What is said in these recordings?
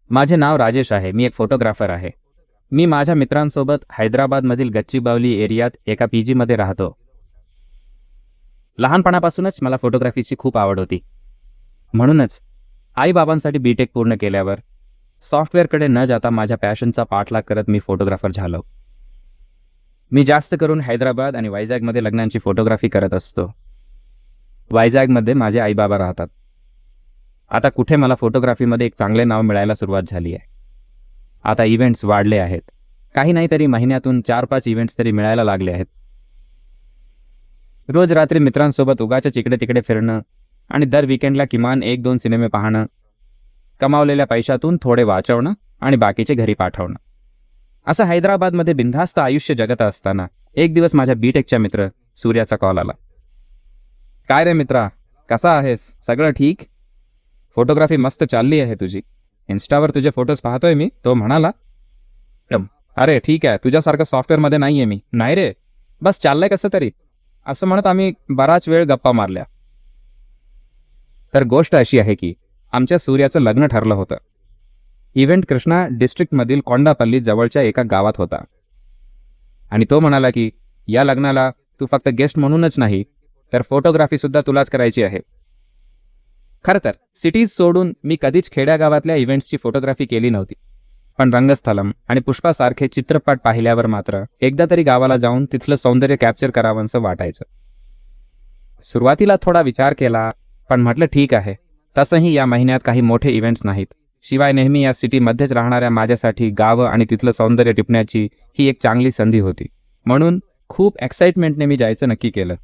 माझे नाव राजेश आहे. मी एक फोटोग्राफर आहे. मी माझ्या मित्रांसोबत हैदराबादमधील गच्चीबावली एरियात एका पीजीमध्ये राहतो. लहानपणापासूनच मला फोटोग्राफीची खूप आवड होती. म्हणूनच आईबाबांसाठी बीटेक पूर्ण केल्यावर सॉफ्टवेअरकडे न जाता माझ्या पॅशनचा पाठलाग करत मी फोटोग्राफर झालो. मी जास्त करून हैदराबाद आणि वायझॅगमध्ये लग्नांची फोटोग्राफी करत असतो. वायझॅगमध्ये माझे आईबाबा राहतात. आता कुठे मला फोटोग्राफीमध्ये एक चांगले नाव मिळायला सुरुवात झाली आहे. आता इव्हेंट्स वाढले आहेत. काही नाही तरी महिन्यातून 4-5 इव्हेंट्स तरी मिळायला लागले आहेत. रोज रात्री मित्रांसोबत उगाच इकडे तिकडे फिरणं आणि दर वीकेंडला किमान 1-2 सिनेमे पाहणं, कमावलेल्या पैशातून थोडे वाचवणं आणि बाकीचे घरी पाठवणं, असं हैदराबादमध्ये बिनधास्त आयुष्य जगत असताना एक दिवस माझ्या बीटेकच्या मित्र सूर्याचा कॉल आला. काय रे मित्रा, कसा आहेस? सगळं ठीक? फोटोग्राफी मस्त चालली आहे तुझी. इन्स्टावर तुझे फोटोज पाहतोय मी. तो म्हणाला, अरे ठीक आहे, तुझ्यासारखं सॉफ्टवेअरमध्ये नाही आहे मी. नाही रे, बस चाललंय कसं तरी, असं म्हणत आम्ही बराच वेळ गप्पा मारल्या. तर गोष्ट अशी आहे की आमच्या सूर्याचं लग्न ठरलं होतं. इव्हेंट कृष्णा डिस्ट्रिक्टमधील कोंडापल्ली जवळच्या एका गावात होता. आणि तो म्हणाला की या लग्नाला तू फक्त गेस्ट म्हणूनच नाही तर फोटोग्राफीसुद्धा तुलाच करायची आहे. खरं तर सिटीज सोडून मी कधीच खेड्यागावातल्या इव्हेंट्सची फोटोग्राफी केली नव्हती. पण रंगस्थलम आणि पुष्पासारखे चित्रपट पाहिल्यावर मात्र एकदा तरी गावाला जाऊन तिथलं सौंदर्य कॅप्चर करावंसं वाटायचं. सुरुवातीला थोडा विचार केला, पण म्हटलं ठीक आहे, तसंही या महिन्यात काही मोठे इव्हेंट्स नाहीत. शिवाय नेहमी या सिटीमध्येच राहणाऱ्या माझ्यासाठी गावं आणि तिथलं सौंदर्य टिपण्याची ही एक चांगली संधी होती. म्हणून खूप एक्साइटमेंटने मी जायचं नक्की केलं.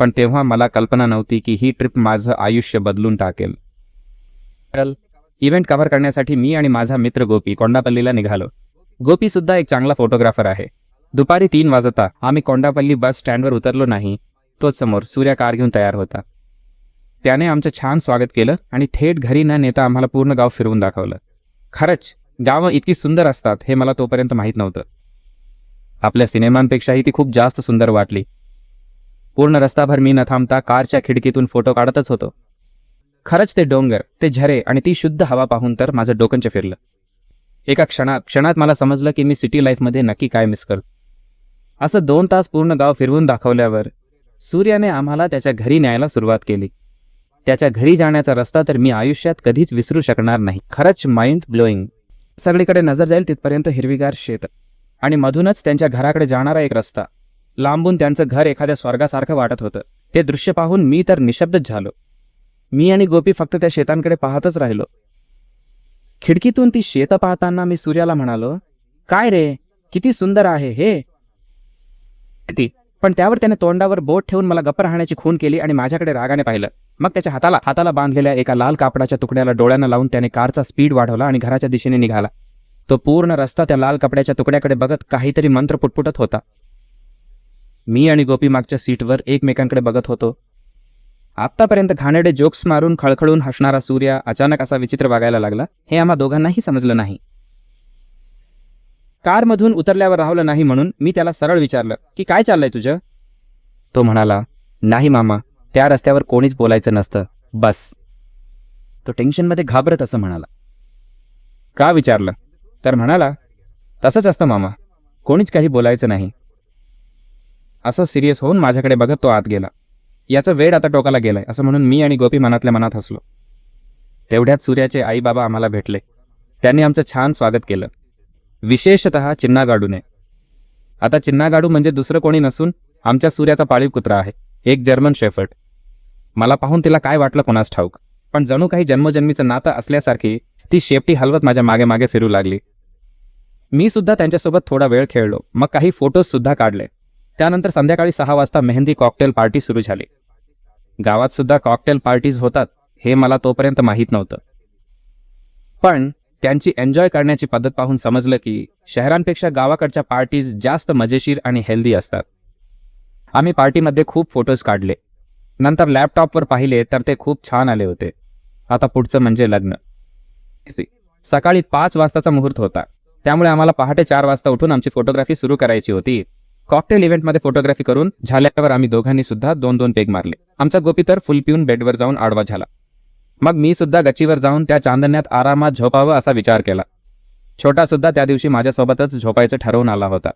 पण तेव्हा मला कल्पना नव्हती की ही ट्रिप माझं आयुष्य बदलून टाकेल. इव्हेंट कव्हर करण्यासाठी मी आणि माझा मित्र गोपी कोंडापल्लीला निघालो. गोपी सुद्धा एक चांगला फोटोग्राफर आहे. दुपारी 3 वाजता आम्ही कोंडापल्ली बस स्टँडवर उतरलो नाही, तोच समोर सूर्या कार घेऊन तयार होता. त्याने आमचं छान स्वागत केलं आणि थेट घरी न नेता आम्हाला पूर्ण गाव फिरवून दाखवलं. खरंच गावं इतकी सुंदर असतात हे मला तोपर्यंत माहीत नव्हतं. आपल्या सिनेमांपेक्षाही ती खूप जास्त सुंदर वाटली. पूर्ण रस्ताभर मी न थांबता कारच्या खिडकीतून फोटो काढतच होतो. खरंच ते डोंगर, ते झरे आणि ती शुद्ध हवा पाहून तर माझं डोकंच फिरलं. एका क्षणात मला समजलं की मी सिटी लाईफमध्ये नक्की काय मिस करतो. असं 2 तास पूर्ण गाव फिरवून दाखवल्यावर सूर्याने आम्हाला त्याच्या घरी न्यायला सुरुवात केली. त्याच्या घरी जाण्याचा रस्ता तर मी आयुष्यात कधीच विसरू शकणार नाही. खरंच माइंड ब्लोईंग. सगळीकडे नजर जाईल तिथपर्यंत हिरवीगार शेत आणि मधूनच त्यांच्या घराकडे जाणारा एक रस्ता. लांबून त्यांचं घर एखाद्या स्वर्गासारखं वाटत होतं. ते दृश्य पाहून मी तर निशब्दच झालो. मी आणि गोपी फक्त त्या शेतांकडे पाहतच राहिलो. खिडकीतून ती शेतं पाहताना मी सूर्याला म्हणालो, काय रे, किती सुंदर आहे हे. पण त्यावर त्याने तोंडावर बोट ठेवून मला गप्प राहण्याची खूण केली आणि माझ्याकडे रागाने पाहिलं. मग त्याच्या हाताला बांधलेल्या एका लाल कापडाच्या तुकड्याला डोळ्यांना लावून त्याने कारचा स्पीड वाढवला आणि घराच्या दिशेने निघाला. तो पूर्ण रस्ता त्या लाल कपड्याच्या तुकड्याकडे बघत काहीतरी मंत्र पुटपुटत होता. मी आणि गोपी मागच्या सीटवर एकमेकांकडे बघत होतो. आत्तापर्यंत घाणेरडे जोक्स मारून खळखळून हसणारा सूर्या अचानक असा विचित्र वागायला लागला हे आम्हा दोघांनाही समजलं नाही. कारमधून उतरल्यावर राहिलं नाही म्हणून मी त्याला सरळ विचारलं की काय चाललंय तुझं. तो म्हणाला, नाही मामा, त्या रस्त्यावर कोणीच बोलायचं नसतं, बस. तो टेन्शनमध्ये घाबरत असं म्हणाला. का विचारलं तर म्हणाला, तसंच असतं मामा, कोणीच काही बोलायचं नाही. असं सिरियस होऊन माझ्याकडे बघत तो आत गेला. याचं वेळ आता टोकाला गेलाय असं म्हणून मी आणि गोपी मनातल्या मनात हसलो. तेवढ्यात सूर्याचे आई बाबा आम्हाला भेटले. त्यांनी आमचं छान स्वागत केलं, विशेषतः चिन्नागाडूने. आता चिन्नागाडू म्हणजे दुसरं कोणी नसून आमच्या सूर्याचा पाळीव कुत्रा आहे, एक जर्मन शेफर्ड. मला पाहून तिला काय वाटलं कोणास ठाऊक, पण जणू काही जन्मजन्मीचं नातं असल्यासारखी ती शेपटी हलवत माझ्या मागे मागे फिरू लागली. मी सुद्धा त्यांच्यासोबत थोडा वेळ खेळलो, मग काही फोटोज सुद्धा काढले. त्यानंतर संध्याकाळी 6 वाजता मेहंदी कॉकटेल पार्टी सुरू झाली. गावात सुद्धा कॉकटेल पार्टीज होतात हे मला तोपर्यंत माहीत नव्हतं. पण त्यांची एन्जॉय करण्याची पद्धत पाहून समजलं की शहरांपेक्षा गावाकडच्या पार्टीज जास्त मजेशीर आणि हेल्दी असतात. आम्ही पार्टीमध्ये खूप फोटोज काढले. नंतर लॅपटॉपवर पाहिले तर ते खूप छान आले होते. आता पुढचं म्हणजे लग्न. सकाळी 5 वाजताचा मुहूर्त होता, त्यामुळे आम्हाला पहाटे 4 वाजता उठून आमची फोटोग्राफी सुरू करायची होती. कॉकटेल इव्हेंटमध्ये फोटोग्राफी करून झाल्यावर आम्ही दोघांनी सुद्धा 2-2 पेग मारले. आमचा गोपी तर फुल पिऊन बेडवर जाऊन आडवा झाला. मग मी सुद्धा गच्चीवर जाऊन त्या चांदण्यात आरामात झोपावं असा विचार केला. छोटा सुद्धा त्या दिवशी माझ्यासोबतच झोपायचं ठरवून आला होता.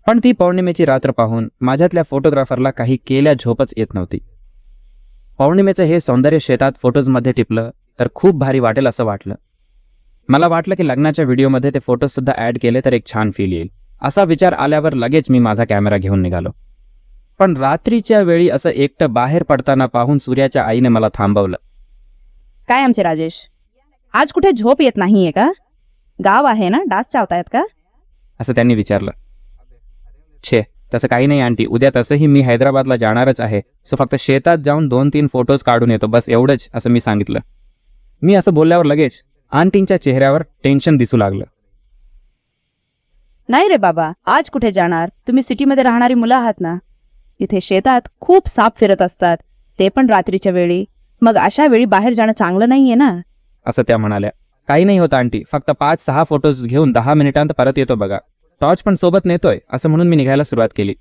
पण ती पौर्णिमेची रात्र पाहून माझ्यातल्या फोटोग्राफरला काही केल्या झोपच येत नव्हती. पौर्णिमेचं हे सौंदर्य शेतात फोटोजमध्ये टिपलं तर खूप भारी वाटेल असं वाटलं. मला वाटलं की लग्नाच्या व्हिडिओमध्ये ते फोटोजसुद्धा ॲड केले तर एक छान फील येईल. असा विचार आल्यावर लगेच मी माझा कॅमेरा घेऊन निघालो. पण रात्रीच्या वेळी असं एकटं बाहेर पडताना पाहून सूर्याच्या आईने मला थांबवलं. काय आमचे राजेश, आज कुठे झोप येत नाहीये का? गाव आहे ना, डास चावतायत का? असं त्यांनी विचारलं. छे, तसं काही नाही आंटी, उद्या तसंही मी हैदराबादला जाणारच आहे, सो फक्त शेतात जाऊन 2-3 फोटोज काढून येतो, बस एवढंच, असं मी सांगितलं. मी असं बोलल्यावर लगेच आंटींच्या चेहऱ्यावर टेन्शन दिसू लागलं. नाही रे बाबा, आज कुठे जाणार? तुम्ही सिटीमध्ये राहणारी मुलं आहात ना. इथे शेतात खूप साप फिरत असतात, ते पण रात्रीच्या वेळी. मग अशा वेळी बाहेर जाणं चांगलं नाहीये ना. असं त्या म्हणाल्या. काही नाही होतं आंटी, फक्त 5-6 फोटोज घेऊन 10 मिनिटांत परत येतो बघा. टॉर्च पण सोबत नेतोय, असं म्हणून मी निघायला सुरुवात केली.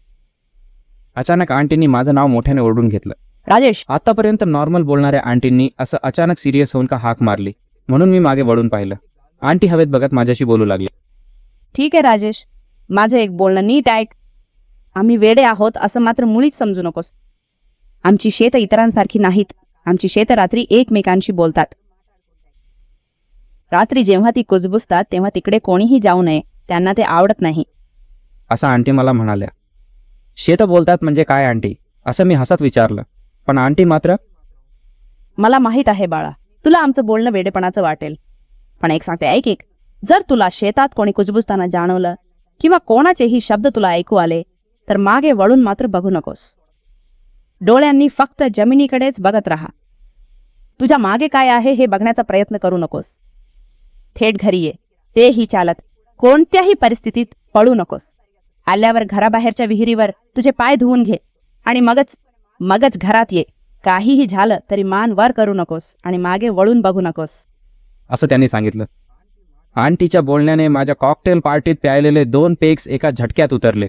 अचानक आंटींनी माझं नाव मोठ्याने ओरडून घेतलं. राजेश, आतापर्यंत नॉर्मल बोलणाऱ्या आंटींनी असं अचानक सिरियस होऊन का हाक मारली, म्हणून मी मागे वळून पाहिलं. आंटी हवेत बघत माझ्याशी बोलू लागली. ठीक आहे राजेश, माझं एक बोलणं नीट ऐक. आम्ही वेडे आहोत असं मात्र मुळीच समजू नकोस. आमची शेतं इतरांसारखी नाहीत. आमची शेतं रात्री एकमेकांशी बोलतात. रात्री जेव्हा ती कुजबुजतात तेव्हा तिकडे कोणीही जाऊ नये, त्यांना ते आवडत नाही. असं आंटी मला म्हणाल्या. शेतं बोलतात म्हणजे काय आंटी, असं मी हसत विचारलं. पण आंटी मात्र, मला माहीत आहे बाळा, तुला आमचं बोलणं वेडेपणाचं वाटेल. पण एक सांगते, ऐक एक. जर तुला शेतात कोणी कुजबुजताना जाणवलं किंवा कोणाचेही शब्द तुला ऐकू आले तर मागे वळून मात्र बघू नकोस. डोळ्यांनी फक्त जमिनीकडेच बघत राहा. तुझ्या मागे काय आहे हे बघण्याचा प्रयत्न करू नकोस. थेट घरी ये, तेही चालत. कोणत्याही परिस्थितीत पळू नकोस. आल्यावर घराबाहेरच्या विहिरीवर तुझे पाय धुवून घे आणि मगच घरात ये. काहीही झालं तरी मान वर करू नकोस आणि मागे वळून बघू नकोस. असं त्यांनी सांगितलं. आंटीच्या बोलण्याने माझ्या कॉकटेल पार्टीत प्यायलेले 2 पेग्स एका झटक्यात उतरले.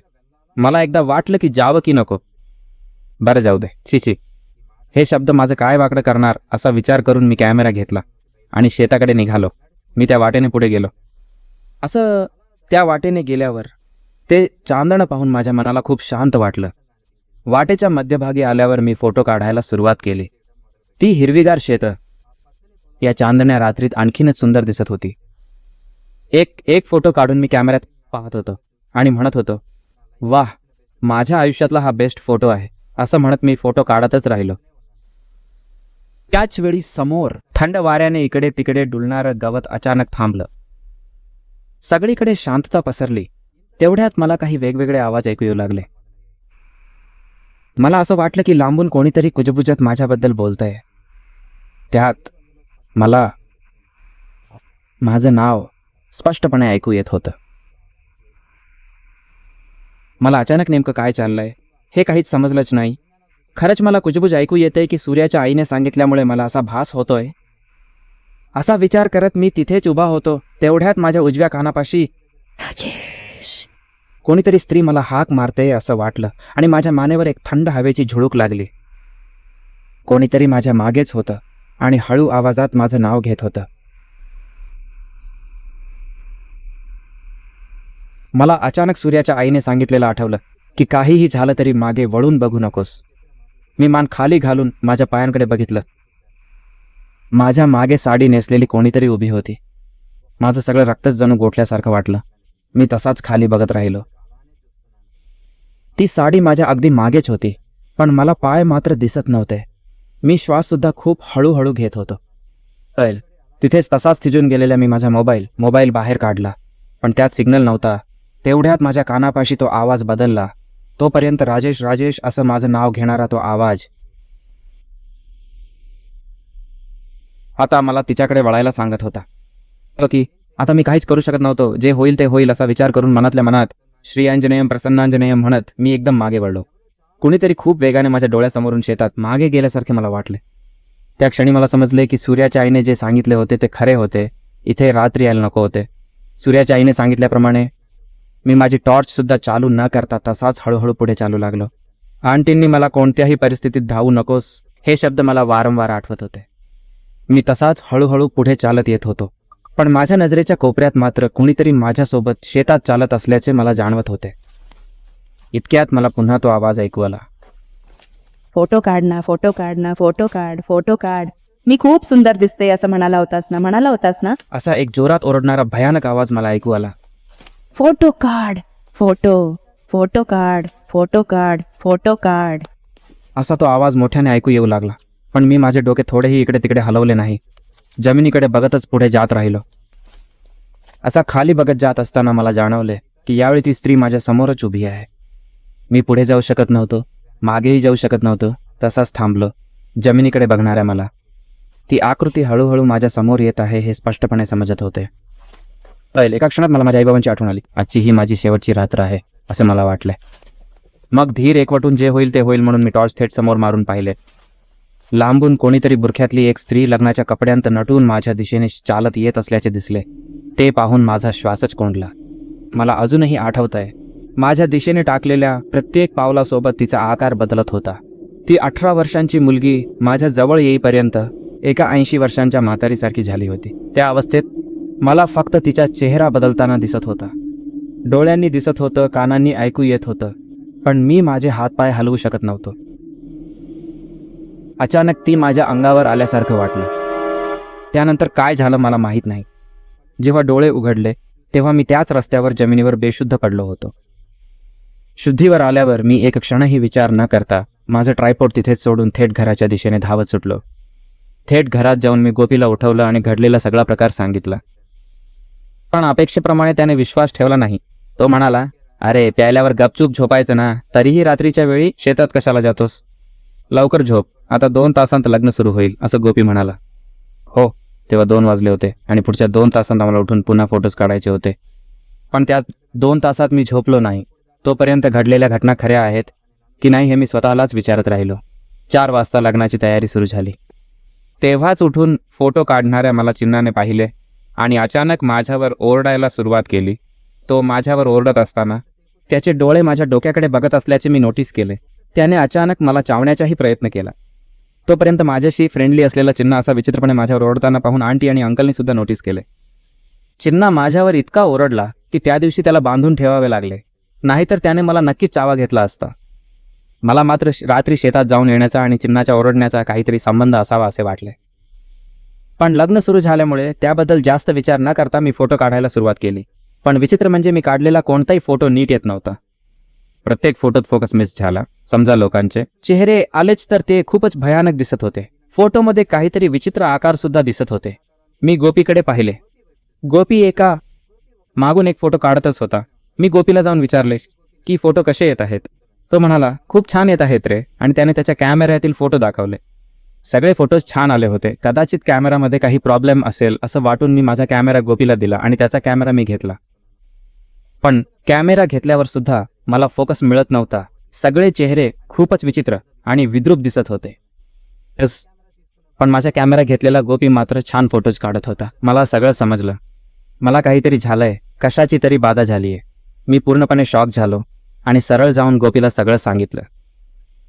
मला एकदा वाटलं की जावं की नको. बरं जाऊ दे, छी, हे शब्द माझं काय वाकडं करणार असा विचार करून मी कॅमेरा घेतला आणि शेताकडे निघालो. मी त्या वाटेने पुढे गेलो. असं त्या वाटेने गेल्यावर ते चांदणं पाहून माझ्या मनाला खूप शांत वाटलं. वाटेच्या मध्यभागी आल्यावर मी फोटो काढायला सुरुवात केली. ती हिरवीगार शेतं या चांदण्या रात्रीत आणखीनच सुंदर दिसत होती. एक फोटो काढून मी कॅमेऱ्यात पाहत होतो आणि म्हणत होतो, वाह, माझ्या आयुष्यातला हा बेस्ट फोटो आहे, असं म्हणत मी फोटो काढतच राहिलो. त्याच वेळी समोर थंड वाऱ्याने इकडे तिकडे डुलणारं गवत अचानक थांबलं. सगळीकडे शांतता पसरली. तेवढ्यात मला काही वेगवेगळे आवाज ऐकू येऊ लागले. मला असं वाटलं की लांबून कोणीतरी कुजबुजत माझ्याबद्दल बोलतंय. त्यात मला माझं नाव स्पष्टपणे ऐकू येत होतं. मला अचानक नेमकं काय चाललंय हे काहीच समजलंच नाही. खरंच मला कुजबुज ऐकू येते की सूर्याच्या आईने सांगितल्यामुळे मला असा भास होतोय. असा विचार करत मी तिथेच उभा होतो. तेवढ्यात माझ्या उजव्या कानापाशी कोणीतरी स्त्री मला हाक मारते असं वाटलं आणि माझ्या मानेवर एक थंड हवेची झुळूक लागली. कोणीतरी माझ्या मागेच होतं आणि हळू आवाजात माझं नाव घेत होतं. मला अचानक सूर्याच्या आईने सांगितलेलं आठवलं की काहीही झालं तरी मागे वळून बघू नकोस. मी मान खाली घालून माझ्या पायांकडे बघितलं. माझ्या मागे साडी नेसलेली कोणीतरी उभी होती. माझं सगळं रक्तच जणू गोठल्यासारखं वाटलं. मी तसाच खाली बघत राहिलो. ती साडी माझ्या अगदी मागेच होती, पण मला पाय मात्र दिसत नव्हते. मी श्वाससुद्धा खूप हळूहळू घेत होतो. तिथेच तसाच थिजून गेलेला मी माझा मोबाईल बाहेर काढला, पण त्यात सिग्नल नव्हता. तेवढ्यात माझ्या कानापाशी तो आवाज बदलला. तोपर्यंत राजेश राजेश असं माझं नाव घेणारा तो आवाज आता मला तिच्याकडे वळायला सांगत होता. की आता मी काहीच करू शकत नव्हतो. जे होईल ते होईल असा विचार करून मनातल्या मनात श्री अंजनेयम प्रसन्नांजनेयम म्हणत मी एकदम मागे वळलो. कुणीतरी खूप वेगाने माझ्या डोळ्यासमोरून शेतात मागे गेल्यासारखे मला वाटले. त्या क्षणी मला समजले की सूर्याच्या आईने जे सांगितले होते ते खरे होते. इथे रात्री यायला नको होते. सूर्याच्या आईने सांगितल्याप्रमाणे मी माझी टॉर्चसुद्धा चालू न करता तसाच हळूहळू पुढे चालू लागलो. आंटींनी मला कोणत्याही परिस्थितीत धावू नकोस हे शब्द मला वारंवार आठवत होते. मी तसाच हळूहळू पुढे चालत येत होतो, पण माझ्या नजरेच्या कोपऱ्यात मात्र कुणीतरी माझ्यासोबत शेतात चालत असल्याचे मला जाणवत होते. इतक्यात मला पुन्हा तो आवाज ऐकू आला. फोटो काढ ना, फोटो काढ ना, फोटो काढ, फोटो काढ. मी खूप सुंदर दिसते असं म्हणाला होतास ना. असा एक जोरात ओरडणारा भयानक आवाज मला ऐकू आला. फोटो काढ, फोटो काढ, फोटो काढ, फोटो काढ. असा तो आवाज मोठ्याने ऐकू येऊ लागला, पण मी माझे डोके थोडेही इकडे तिकडे हलवले नाही. जमिनीकडे बघतच पुढे जात राहिलो. असा खाली बघत जात असताना मला जाणवले की यावेळी ती स्त्री माझ्या समोरच उभी आहे. मी पुढे जाऊ शकत नव्हतो, मागेही जाऊ शकत नव्हतो. तसाच थांबलो, जमिनीकडे बघणाऱ्या मला. ती आकृती हळूहळू माझ्या समोर येत आहे हे स्पष्टपणे समजत होते. एका क्षणात मला माझ्या आईबाबांची आठवण आली. आजची ही माझी शेवटची रात्र आहे असे मला वाटले. मग धीर एकवटून जे होईल ते होईल म्हणून मी टॉर्च थेट समोर मारून पाहिले. लांबून कोणीतरी बुरख्यातली एक स्त्री लग्नाच्या कपड्यांत नटून माझ्या दिशेने चालत येत असल्याचे दिसले. ते पाहून माझा श्वासच कोंडला. मला अजूनही आठवतंय, माझ्या दिशेने टाकलेल्या प्रत्येक पावलासोबत तिचा आकार बदलत होता. ती 18 वर्षांची मुलगी माझ्या जवळ येईपर्यंत एका 80 वर्षांच्या म्हातारीसारखी झाली होती. त्या अवस्थेत मला फक्त तिचा चेहरा बदलताना दिसत होता. डोळ्यांनी दिसत होतं, कानांनी ऐकू येत होतं, पण मी माझे हातपाय हलवू शकत नव्हतो. अचानक ती माझ्या अंगावर आल्यासारखं वाटलं. त्यानंतर काय झालं मला माहीत नाही. जेव्हा डोळे उघडले तेव्हा मी त्याच रस्त्यावर जमिनीवर बेशुद्ध पडलो होतो. शुद्धीवर आल्यावर मी एक क्षणही विचार न करता माझं ट्रायपॉड तिथेच सोडून थेट घराच्या दिशेने धावत सुटलो. थेट घरात जाऊन मी गोपीला उठवलं आणि घडलेला सगळा प्रकार सांगितला. पण अपेक्षेप्रमाणे त्याने विश्वास ठेवला नाही. तो म्हणाला, अरे प्यायल्यावर गपचूप झोपायचं ना, तरीही रात्रीच्या वेळी शेतात कशाला जातोस? लवकर झोप, आता 2 तासांत लग्न सुरू होईल असं गोपी म्हणाला. हो, तेव्हा 2 वाजले होते आणि पुढच्या 2 तासांत आम्हाला उठून पुन्हा फोटोज काढायचे होते. पण त्या 2 तासात मी झोपलो नाही. तोपर्यंत घडलेल्या घटना खऱ्या आहेत की नाही हे मी स्वतःलाच विचारत राहिलो. 4 वाजता लग्नाची तयारी सुरू झाली. तेव्हाच उठून फोटो काढणाऱ्या मला चिन्हाने पाहिले आणि अचानक माझ्यावर ओरडायला सुरुवात केली. तो माझ्यावर ओरडत असताना त्याचे डोळे माझ्या डोक्याकडे बघत असल्याचे मी नोटीस केले. त्याने अचानक मला चावण्याचाही प्रयत्न केला. तोपर्यंत माझ्याशी फ्रेंडली असलेला चिन्हा असा विचित्रपणे माझ्यावर ओरडताना पाहून आंटी आणि अंकलने सुद्धा नोटीस केले. चिन्हा माझ्यावर इतका ओरडला की त्या दिवशी त्याला बांधून ठेवावे लागले, नाहीतर त्याने मला नक्कीच चावा घेतला असता. मला मात्र रात्री शेतात जाऊन येण्याचा आणि चिन्हाच्या ओरडण्याचा काहीतरी संबंध असावा असे वाटले. पण लग्न सुरू झाल्यामुळे त्याबद्दल जास्त विचार न करता मी फोटो काढायला सुरुवात केली. पण विचित्र म्हणजे मी काढलेला कोणताही फोटो नीट येत नव्हता. प्रत्येक फोटोत फोकस मिस झाला. समजा लोकांचे चेहरे आलेच तर ते खूपच भयानक दिसत होते. फोटोमध्ये काहीतरी विचित्र आकार सुद्धा दिसत होते. मी गोपीकडे पाहिले. गोपी एका मागून एक फोटो काढतच होता. मी गोपीला जाऊन विचारले की फोटो कसे येत आहेत. तो म्हणाला, खूप छान येत आहेत रे, आणि त्याने त्याच्या कॅमेऱ्यातील फोटो दाखवले. सगळे फोटोज छान आले होते. कदाचित कॅमेरामध्ये काही प्रॉब्लेम असेल असं वाटून मी माझा कॅमेरा गोपीला दिला आणि त्याचा कॅमेरा मी घेतला. पण कॅमेरा घेतल्यावर सुद्धा मला फोकस मिळत नव्हता. सगळे चेहरे खूपच विचित्र आणि विद्रूप दिसत होते. पण माझा कॅमेरा घेतलेला गोपी मात्र छान फोटोज काढत होता. मला सगळं समजलं. मला काहीतरी झालंय, कशाची तरी बाधा झालीये. मी पूर्णपणे शॉक झालो आणि सरळ जाऊन गोपीला सगळं सांगितलं.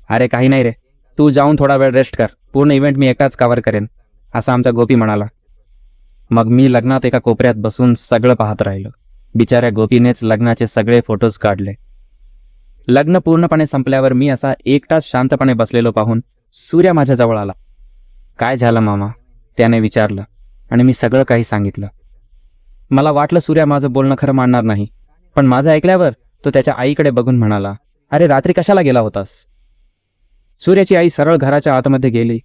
अरे काही नाही रे, तू जाऊन थोडा वेळ रेस्ट कर, पूर्ण इव्हेंट मी एकटाच कव्हर करेन असं आमचा गोपी म्हणाला. मग मी लग्नात एका कोपऱ्यात बसून सगळं पाहत राहिलो. बिचाऱ्या गोपीनेच लग्नाचे सगळे फोटोज काढले. लग्न पूर्णपणे संपल्यावर मी असा एकटाच शांतपणे बसलेलो पाहून सूर्या माझ्याजवळ आला. काय झालं मामा, त्याने विचारलं आणि मी सगळं काही सांगितलं. मला वाटलं सूर्या माझं बोलणं खरं मानणार नाही, पण माझं ऐकल्यावर तो त्याच्या आईकडे बघून म्हणाला, अरे रात्री कशाला गेला होतास? सूर्याची आई सरळ घराच्या आतमध्ये गेली.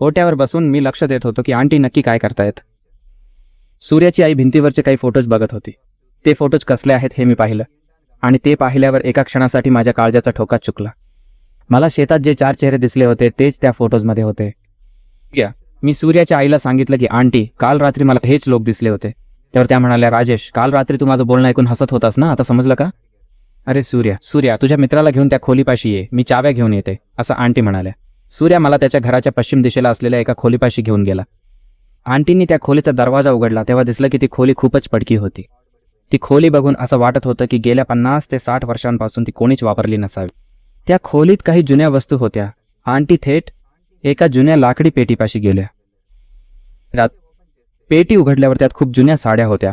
ओट्यावर बसून मी लक्ष देत होतो की आंटी नक्की काय करतायत. सूर्याची आई भिंतीवरचे काही फोटोज बघत होती. ते फोटोज कसले आहेत हे मी पाहिलं आणि ते पाहिल्यावर एका क्षणासाठी माझ्या काळजाचा ठोका चुकला. मला शेतात जे 4 चेहरे दिसले होते तेच त्या फोटोजमध्ये होते. मी सूर्याच्या आईला सांगितलं की आंटी, काल रात्री मला हेच लोक दिसले होते. त्यावर त्या म्हणाल्या, राजेश, काल रात्री तू माझं बोलणं ऐकून हसत होतास ना, आता समजलं का? अरे सूर्या, तुझ्या मित्राला घेऊन त्या खोलीपाशी ये, मी चाव्या घेऊन येते असं आंटी म्हणाल्या. सूर्या मला त्याच्या घराच्या पश्चिम दिशेला असलेल्या एका खोलीपाशी घेऊन गेला. आंटींनी त्या खोलीचा दरवाजा उघडला तेव्हा दिसलं की ती खोली खूपच पडकी होती. ती खोली बघून असं वाटत होतं की गेल्या 50 ते 60 वर्षांपासून ती कोणीच वापरली नसावी. त्या खोलीत काही जुन्या वस्तू होत्या. आंटी थेट एका जुन्या लाकडी पेटीपाशी गेल्या. पेटी उघडल्यावर त्यात खूप जुन्या साड्या होत्या.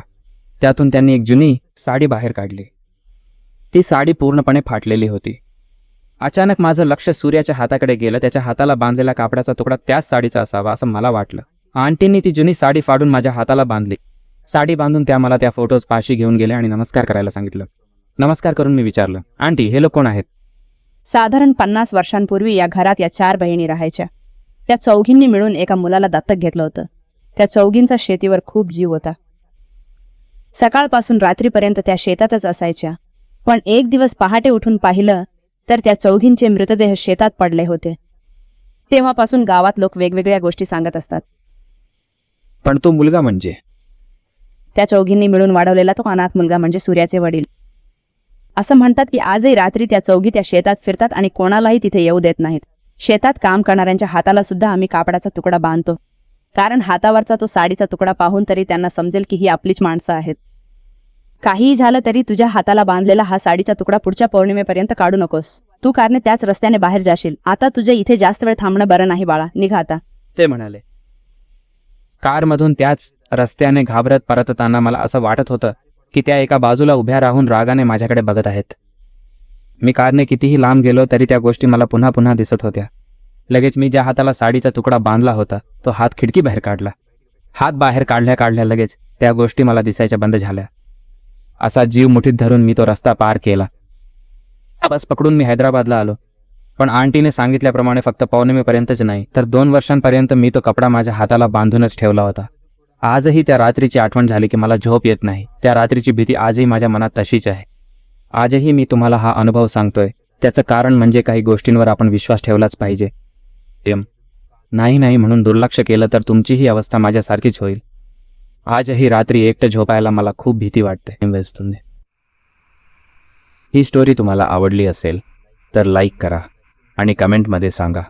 त्यातून त्यांनी एक जुनी साडी बाहेर काढली. ती साडी पूर्णपणे फाटलेली होती. अचानक माझं लक्ष सूर्याच्या हाताकडे गेलं. त्याच्या हाताला बांधलेला कापडाचा तुकडा त्याच साडीचा असावा असं मला वाटलं. आंटींनी ती जुनी साडी फाडून माझ्या हाताला बांधली. साडी बांधून त्या मला त्या फोटोज पाशी घेऊन गेल्या आणि नमस्कार करायला सांगितलं. नमस्कार करून मी विचारलं, आंटी हे लोक कोण आहेत? साधारण 50 वर्षांपूर्वी या घरात या 4 बहिणी राहायच्या. त्या चौघींनी मिळून एका मुलाला दत्तक घेतलं होतं. त्या चौघींचा शेतीवर खूप जीव होता. सकाळपासून रात्रीपर्यंत त्या शेतातच असायच्या. पण एक दिवस पहाटे उठून पाहिलं तर त्या चौघींचे मृतदेह शेतात पडले होते. तेव्हापासून गावात लोक वेगवेगळ्या गोष्टी सांगत असतात. पण तो मुलगा म्हणजे? त्या चौघींनी मिळून वाढवलेला तो अनाथ मुलगा म्हणजे सूर्याचे वडील. असं म्हणतात की आजही रात्री त्या चौघी त्या शेतात फिरतात आणि कोणालाही तिथे येऊ देत नाहीत. शेतात काम करणाऱ्यांच्या हाताला सुद्धा आम्ही कापडाचा तुकडा बांधतो, कारण हातावरचा तो साडीचा तुकडा पाहून तरी त्यांना समजेल की ही आपलीच माणसं आहेत. काहीही झालं तरी तुझ्या हाताला बांधलेला हा साडीचा तुकडा पुढच्या पौर्णिमेपर्यंत काढू नकोस. तू कारणे त्याच रस्त्याने बाहेर जाशील. आता तुझे इथे जास्त वेळ थांबणं बरं नाही बाळा, निघा आता, ते म्हणाले. कारमधून त्याच रस्त्याने घाबरत परतताना मला असं वाटत होतं की त्या एका बाजूला उभ्या राहून रागाने माझ्याकडे बघत आहेत. मी कारने कितीही लांब गेलो तरी त्या गोष्टी मला पुन्हा पुन्हा दिसत होत्या. लगेच मी ज्या हाताला साडीचा तुकडा बांधला होता तो हात खिडकी बाहेर काढला. हात बाहेर काढल्या लगेच त्या गोष्टी मला दिसायच्या बंद झाल्या. असा जीव मुठीत धरून मी तो रस्ता पार केला. बस पकडून मी हैदराबादला आलो. पण आंटीने सांगितल्याप्रमाणे फक्त पौर्णिमेपर्यंतच नाही तर 2 वर्षांपर्यंत मी तो कपडा माझ्या हाताला बांधूनच ठेवला होता. आजही त्या रात्रीची आठवण झाली की मला झोप येत नाही. त्या रात्रीची भीती आजही माझ्या मनात तशीच आहे. आजही मी तुम्हाला हा अनुभव सांगतोय. त्याचं कारण म्हणजे काही गोष्टींवर आपण विश्वास ठेवलाच पाहिजे. नाही म्हणून दुर्लक्ष केलं तर तुमचीही अवस्था माझ्यासारखीच होईल. आजही रात्री एकटं झोपायला मला खूप भीती वाटते. ही स्टोरी तुम्हाला आवडली असेल तर लाईक करा आणि कमेंटमध्ये सांगा.